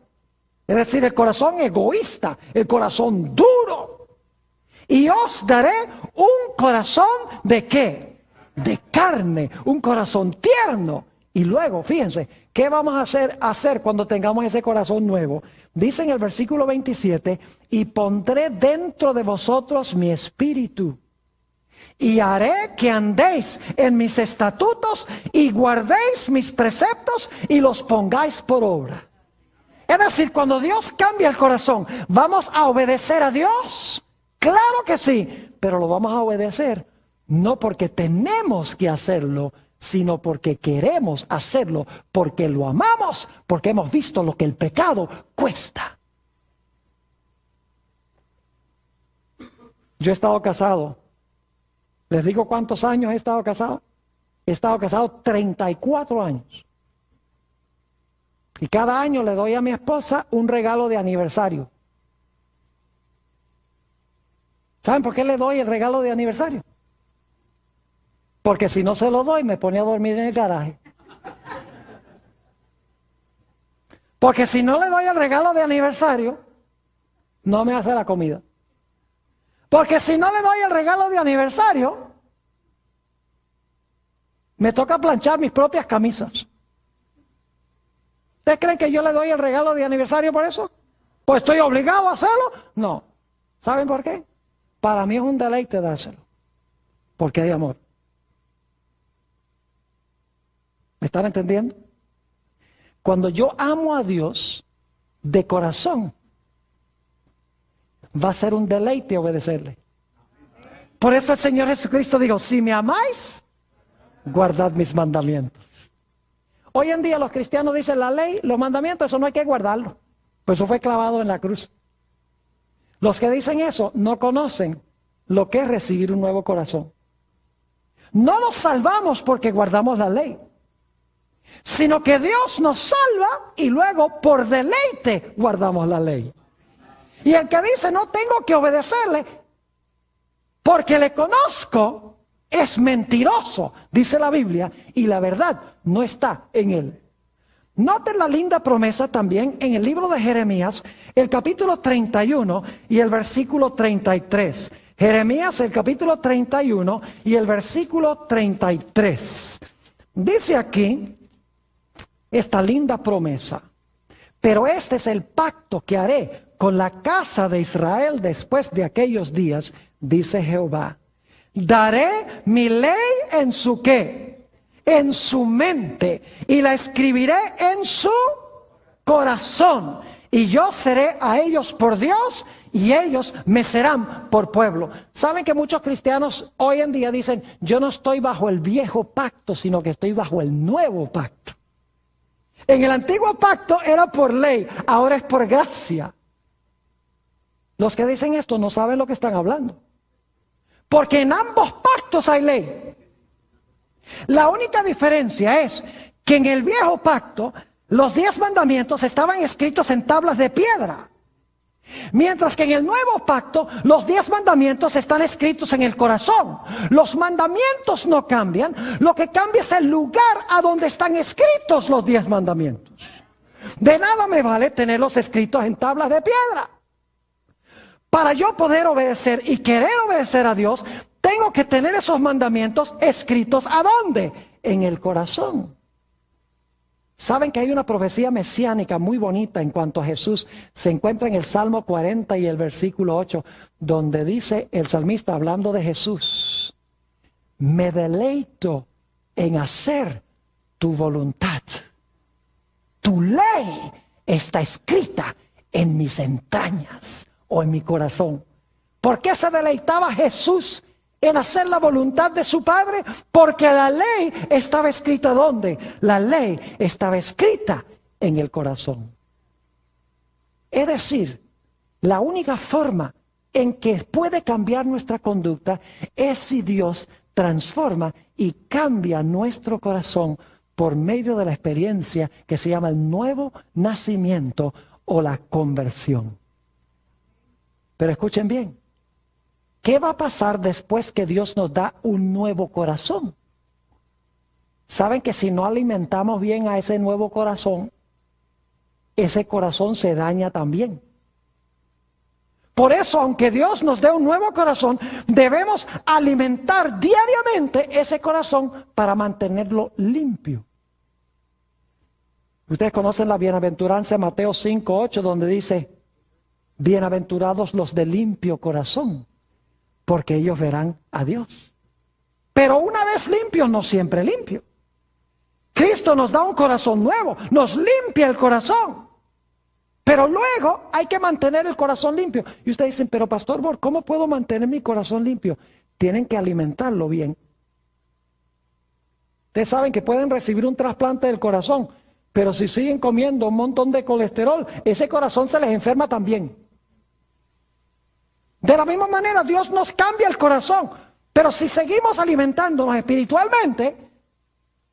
Es decir, el corazón egoísta, el corazón duro. Y os daré un corazón ¿de qué? De carne, un corazón tierno. Y luego, fíjense, ¿qué vamos a hacer cuando tengamos ese corazón nuevo? Dice en el versículo 27, y pondré dentro de vosotros mi espíritu. Y haré que andéis en mis estatutos y guardéis mis preceptos y los pongáis por obra. Es decir, cuando Dios cambia el corazón, ¿vamos a obedecer a Dios? Claro que sí, pero lo vamos a obedecer no porque tenemos que hacerlo, sino porque queremos hacerlo, porque lo amamos, porque hemos visto lo que el pecado cuesta. Yo he estado casado. ¿Les digo cuántos años he estado casado? He estado casado 34 años. Y cada año le doy a mi esposa un regalo de aniversario. ¿Saben por qué le doy el regalo de aniversario? Porque si no se lo doy, me pone a dormir en el garaje. Porque si no le doy el regalo de aniversario, no me hace la comida. Porque si no le doy el regalo de aniversario, me toca planchar mis propias camisas. ¿Ustedes creen que yo le doy el regalo de aniversario por eso? ¿Pues estoy obligado a hacerlo? No. ¿Saben por qué? Para mí es un deleite dárselo. Porque hay amor. ¿Me están entendiendo? Cuando yo amo a Dios de corazón, va a ser un deleite obedecerle. Por eso el Señor Jesucristo dijo, si me amáis, guardad mis mandamientos. Hoy en día los cristianos dicen la ley, los mandamientos, eso no hay que guardarlo. Pues eso fue clavado en la cruz. Los que dicen eso no conocen lo que es recibir un nuevo corazón. No nos salvamos porque guardamos la ley, sino que Dios nos salva y luego por deleite guardamos la ley. Y el que dice no tengo que obedecerle porque le conozco es mentiroso, dice la Biblia, y la verdad no está en él. Noten la linda promesa también en el libro de Jeremías, el capítulo 31 y el versículo 33. Jeremías, el capítulo 31 y el versículo 33. Dice aquí esta linda promesa. Pero este es el pacto que haré con la casa de Israel después de aquellos días, dice Jehová. Daré mi ley en su ¿qué? En su mente, y la escribiré en su corazón. Y yo seré a ellos por Dios, y ellos me serán por pueblo. ¿Saben que muchos cristianos hoy en día dicen, yo no estoy bajo el viejo pacto, sino que estoy bajo el nuevo pacto? En el antiguo pacto era por ley, ahora es por gracia. Los que dicen esto no saben lo que están hablando. Porque en ambos pactos hay ley. La única diferencia es que en el viejo pacto los 10 mandamientos estaban escritos en tablas de piedra. Mientras que en el nuevo pacto los 10 mandamientos están escritos en el corazón. Los mandamientos no cambian, lo que cambia es el lugar a donde están escritos los 10 mandamientos. De nada me vale tenerlos escritos en tablas de piedra. Para yo poder obedecer y querer obedecer a Dios, tengo que tener esos mandamientos escritos ¿a dónde? En el corazón. Saben que hay una profecía mesiánica muy bonita en cuanto a Jesús. Se encuentra en el Salmo 40 y el versículo 8, donde dice el salmista hablando de Jesús: me deleito en hacer tu voluntad. Tu ley está escrita en mis entrañas o en mi corazón. ¿Por qué se deleitaba Jesús en hacer la voluntad de su Padre? Porque la ley estaba escrita ¿dónde? La ley estaba escrita en el corazón. Es decir, la única forma en que puede cambiar nuestra conducta es si Dios transforma y cambia nuestro corazón por medio de la experiencia que se llama el nuevo nacimiento o la conversión. Pero escuchen bien, ¿qué va a pasar después que Dios nos da un nuevo corazón? Saben que si no alimentamos bien a ese nuevo corazón, ese corazón se daña también. Por eso, aunque Dios nos dé un nuevo corazón, debemos alimentar diariamente ese corazón para mantenerlo limpio. Ustedes conocen la bienaventuranza de Mateo 5:8, donde dice: bienaventurados los de limpio corazón, porque ellos verán a Dios. Pero una vez limpio, no siempre limpio. Cristo nos da un corazón nuevo, nos limpia el corazón. Pero luego hay que mantener el corazón limpio. Y ustedes dicen, pero Pastor Borg, ¿cómo puedo mantener mi corazón limpio? Tienen que alimentarlo bien. Ustedes saben que pueden recibir un trasplante del corazón, pero si siguen comiendo un montón de colesterol, ese corazón se les enferma también. De la misma manera, Dios nos cambia el corazón, pero si seguimos alimentándonos espiritualmente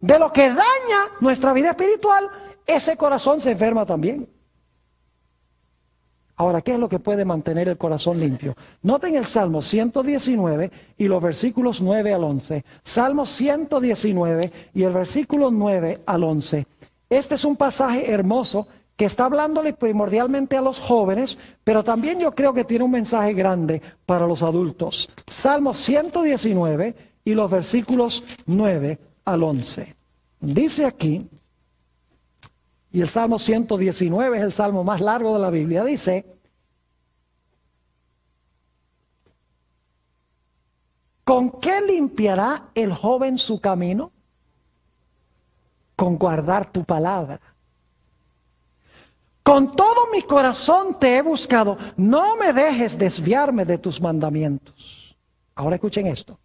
de lo que daña nuestra vida espiritual, ese corazón se enferma también. Ahora, ¿qué es lo que puede mantener el corazón limpio? Noten el Salmo 119 y los versículos 9 al 11. Salmo 119 y el versículo 9 al 11. Este es un pasaje hermoso que está hablándole primordialmente a los jóvenes, pero también yo creo que tiene un mensaje grande para los adultos. Salmo 119 y los versículos 9 al 11. Dice aquí, y el Salmo 119 es el salmo más largo de la Biblia, dice: ¿con qué limpiará el joven su camino? Con guardar tu palabra. Con todo mi corazón te he buscado, no me dejes desviarme de tus mandamientos. Ahora escuchen esto.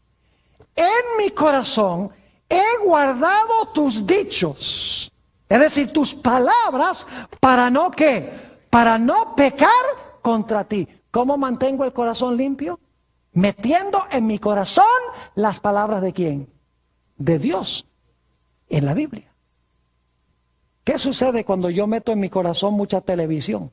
En mi corazón he guardado tus dichos, es decir, tus palabras, para no ¿qué? Para no pecar contra ti. ¿Cómo mantengo el corazón limpio? Metiendo en mi corazón las palabras ¿de quién? De Dios, en la Biblia. ¿Qué sucede cuando yo meto en mi corazón mucha televisión?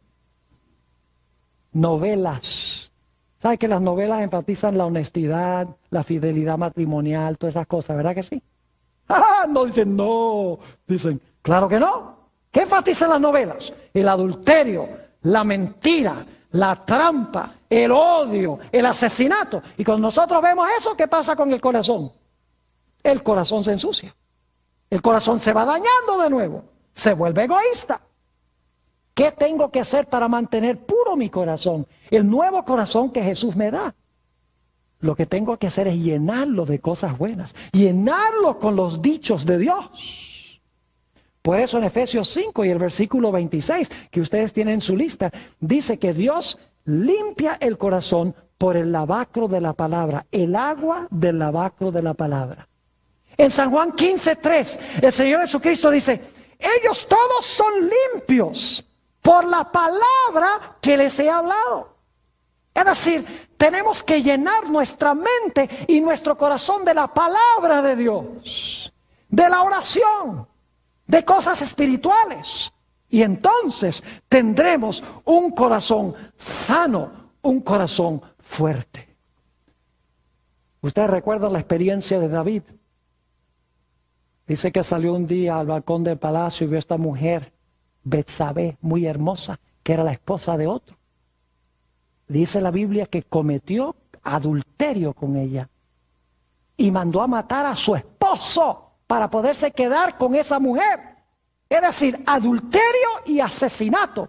Novelas. ¿Sabe que las novelas enfatizan la honestidad, la fidelidad matrimonial, todas esas cosas, verdad que sí? ¡Ah! No dicen no. Dicen, claro que no. ¿Qué enfatizan las novelas? El adulterio, la mentira, la trampa, el odio, el asesinato. Y cuando nosotros vemos eso, ¿qué pasa con el corazón? El corazón se ensucia. El corazón se va dañando de nuevo. Se vuelve egoísta. ¿Qué tengo que hacer para mantener puro mi corazón? El nuevo corazón que Jesús me da. Lo que tengo que hacer es llenarlo de cosas buenas. Llenarlo con los dichos de Dios. Por eso en Efesios 5 y el versículo 26, que ustedes tienen en su lista, dice que Dios limpia el corazón por el lavacro de la palabra, el agua del lavacro de la palabra. En San Juan 15:3, el Señor Jesucristo dice, ellos todos son limpios por la palabra que les he hablado. Es decir, tenemos que llenar nuestra mente y nuestro corazón de la palabra de Dios, de la oración, de cosas espirituales. Y entonces tendremos un corazón sano, un corazón fuerte. Ustedes recuerdan la experiencia de David. Dice que salió un día al balcón del palacio y vio a esta mujer, Betsabé, muy hermosa, que era la esposa de otro. Dice la Biblia que cometió adulterio con ella y mandó a matar a su esposo para poderse quedar con esa mujer. Es decir, adulterio y asesinato.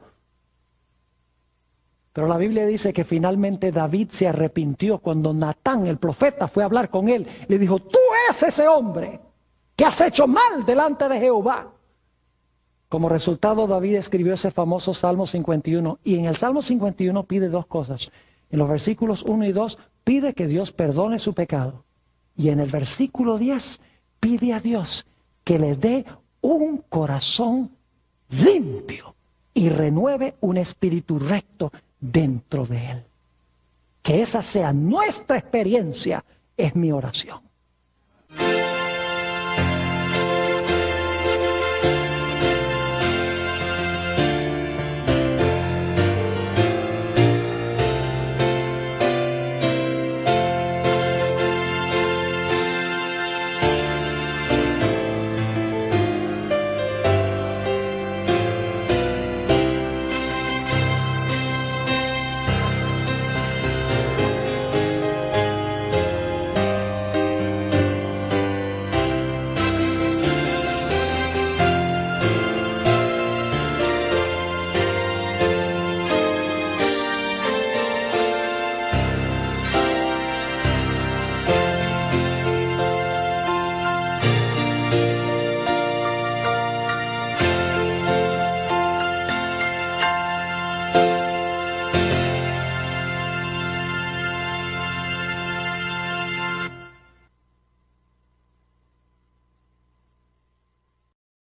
Pero la Biblia dice que finalmente David se arrepintió cuando Natán, el profeta, fue a hablar con él. Le dijo, tú eres ese hombre que has hecho mal delante de Jehová. Como resultado, David escribió ese famoso Salmo 51. Y en el Salmo 51 pide dos cosas. En los versículos 1 y 2 pide que Dios perdone su pecado. Y en el versículo 10 pide a Dios que le dé un corazón limpio y renueve un espíritu recto dentro de él. Que esa sea nuestra experiencia, es mi oración.